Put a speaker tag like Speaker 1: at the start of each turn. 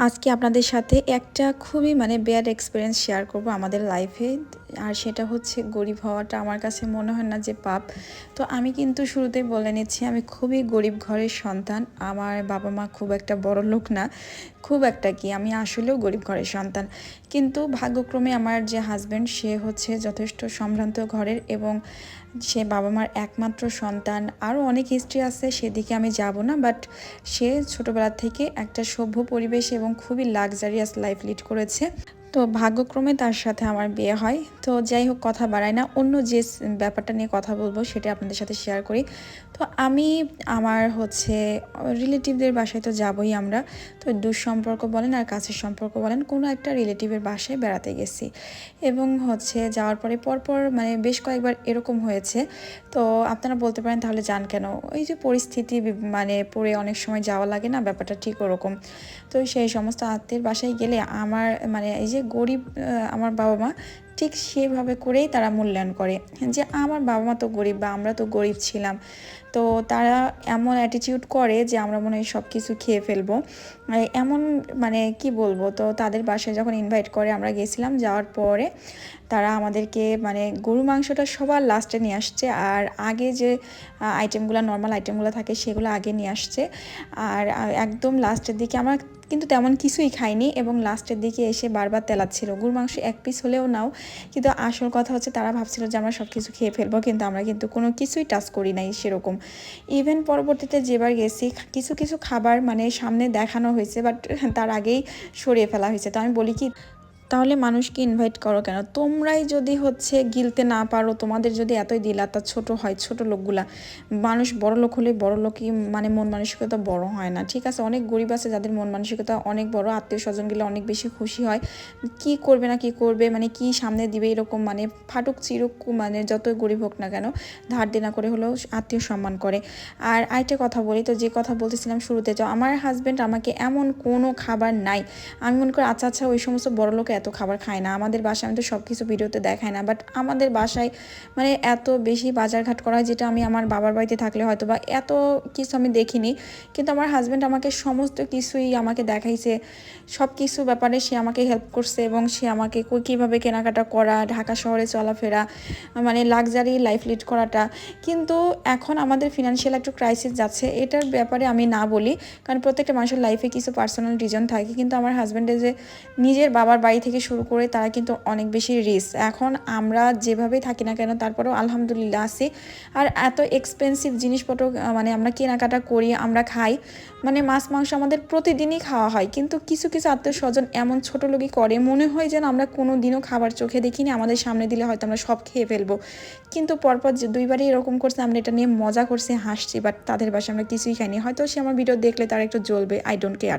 Speaker 1: আজকে আপনাদের সাথে একটা খুবই ব্যাড এক্সপেরিয়েন্স শেয়ার করব আমাদের লাইফে। আর সেটা হচ্ছে গরিব হওয়াটা আমার কাছে মনে হয় না যে পাপ। তো আমি কিন্তু শুরুতেই বলে নিচ্ছি, আমি খুবই গরিব ঘরের সন্তান। আমার বাবা মা খুব একটা বড় লোক না, খুব একটা কি, আমি আসলেও গরিব ঘরের সন্তান। কিন্তু ভাগ্যক্রমে আমার যে হাজব্যান্ড, সে হচ্ছে যথেষ্ট সম্ভ্রান্ত ঘরের এবং সে বাবা মার একমাত্র সন্তান। আরও অনেক হিস্ট্রি আছে, সেদিকে আমি যাব না। বাট সে ছোটোবেলা থেকে একটা সভ্য পরিবেশ এবং খুবই লাক্সারিয়াস লাইফ লিড করেছে। তো ভাগ্যক্রমে তার সাথে আমার বিয়ে হয়। তো যাই হোক, কথা বাড়াই না, অন্য যে ব্যাপারটা নিয়ে কথা বলবো সেটা আপনাদের সাথে শেয়ার করি। তো আমি আমার হচ্ছে রিলেটিভদের বাসায় তো যাবই আমরা। তো দুঃসম্পর্ক বলেন আর কাছের সম্পর্ক বলেন, কোনো একটা রিলেটিভের বাসায় বেড়াতে গেছি এবং হচ্ছে যাওয়ার পরে পরপর বেশ কয়েকবার এরকম হয়েছে। তো আপনারা বলতে পারেন তাহলে যান কেন? ওই যে পরিস্থিতি পড়ে অনেক সময় যাওয়া লাগে না, ব্যাপারটা ঠিক ওরকম। তো সেই সমস্ত আত্মীয়ের বাসায় গেলে আমার এই যে গরিব আমার বাবা মা ঠিক সেভাবে করেই তারা মূল্যায়ন করে যে আমার বাবা মা তো গরিব বা আমরা তো গরিব ছিলাম। তো তারা এমন অ্যাটিটিউড করে যে আমরা মনে হয় সব কিছু খেয়ে ফেলবো, এমন কি বলবো। তো তাদের বাসায় যখন ইনভাইট করে আমরা গেছিলাম, যাওয়ার পরে তারা আমাদেরকে গরু মাংসটা সবার লাস্টে নিয়ে আসছে, আর আগে যে আইটেমগুলো নর্মাল আইটেমগুলো থাকে সেগুলো আগে নিয়ে আসছে। আর একদম লাস্টের দিকে আমরা কিন্তু তেমন কিছুই খাইনি এবং লাস্টের দিকে এসে বারবার তেলাচ্ছিল গরুর মাংস এক পিস হলেও নাও। কিন্তু আসল কথা হচ্ছে তারা ভাবছিল যে আমরা সব কিছু খেয়ে ফেলবো, কিন্তু আমরা কিন্তু কোনো কিছুই টাচ করি নাই সেরকম। ইভেন পরবর্তীতে যেবার গেছি কিছু কিছু খাবার সামনে দেখানো হয়েছে, বাট তার আগেই সরিয়ে ফেলা হয়েছে। তো আমি বলি কি, তাহলে মানুষকে ইনভাইট করো কেন? তোমরাই যদি হচ্ছে গিলতে না পারো, তোমাদের যদি এতই দিলাতা ছোট হয়, ছোট লোকগুলা, মানুষ বড় লোক হলে বড় লোকই মন মানসিকতা বড় হয় না। ঠিক আছে, অনেক গরিব আছে যাদের মন মানসিকতা অনেক বড়, আত্মীয় স্বজন গেলে অনেক বেশি খুশি হয়, কি করবে না কি করবে কি সামনে দিবে এরকম ফাটুক চিরুক যতই গরিব হোক না কেন ধার দেনা করে হলেও আত্মীয় সম্মান করে। আর আরেকটা কথা বলি, তো যে কথা বলতেছিলাম শুরুতে, তো আমার হাজব্যান্ড আমাকে এমন কোনো খাবার নাই, আমি মনে করি আচ্ছা আচ্ছা ওই সমস্ত বড় লোকে এত খাবার খায় না, আমাদের বাসায় আমি তো সব কিছু ভিডিওতে দেখাই না, বাট আমাদের বাসায় এত বেশি বাজারঘাট করা হয়, যেটা আমি আমার বাবার বাড়িতে থাকলে হয়তো বা এত কিছু আমি দেখিনি। কিন্তু আমার হাজব্যান্ড আমাকে সমস্ত কিছুই আমাকে দেখাইছে, সব কিছু ব্যাপারে সে আমাকে হেল্প করছে এবং সে আমাকে কীভাবে কেনাকাটা করা, ঢাকা শহরে চলাফেরা, লাক্সারি লাইফ লিড করাটা। কিন্তু এখন আমাদের ফিনান্সিয়াল একটু ক্রাইসিস যাচ্ছে, এটার ব্যাপারে আমি না বলি, কারণ প্রত্যেকটা মানুষের লাইফে কিছু পার্সোনাল রিজন থাকে। কিন্তু আমার হাজব্যান্ডের যে নিজের বাবার বাড়ি থেকে শুরু করে তারা কিন্তু অনেক বেশি রিস্ক। এখন আমরা যেভাবেই থাকি না কেন তারপরেও আলহামদুলিল্লাহ আছি। আর এত এক্সপেন্সিভ জিনিসপত্র আমরা কেনাকাটা করি, আমরা খাই, মাছ মাংস আমাদের প্রতিদিনই খাওয়া হয়। কিন্তু কিছু কিছু আত্মীয় স্বজন এমন ছোটো লোকই করে, মনে হয় যেন আমরা কোনো দিনও খাবার চোখে দেখিনি, আমাদের সামনে দিলে হয়তো আমরা সব খেয়ে ফেলবো। কিন্তু পরপর যে দুইবারই এরকম করছে, আমরা এটা নিয়ে মজা করছি, হাসছি, বাট তাদের বাসায় আমরা কিছুই খাইনি। হয়তো সে আমার ভিডিও দেখলে তারা একটু জ্বলবে, আই ডোন্ট কেয়ার।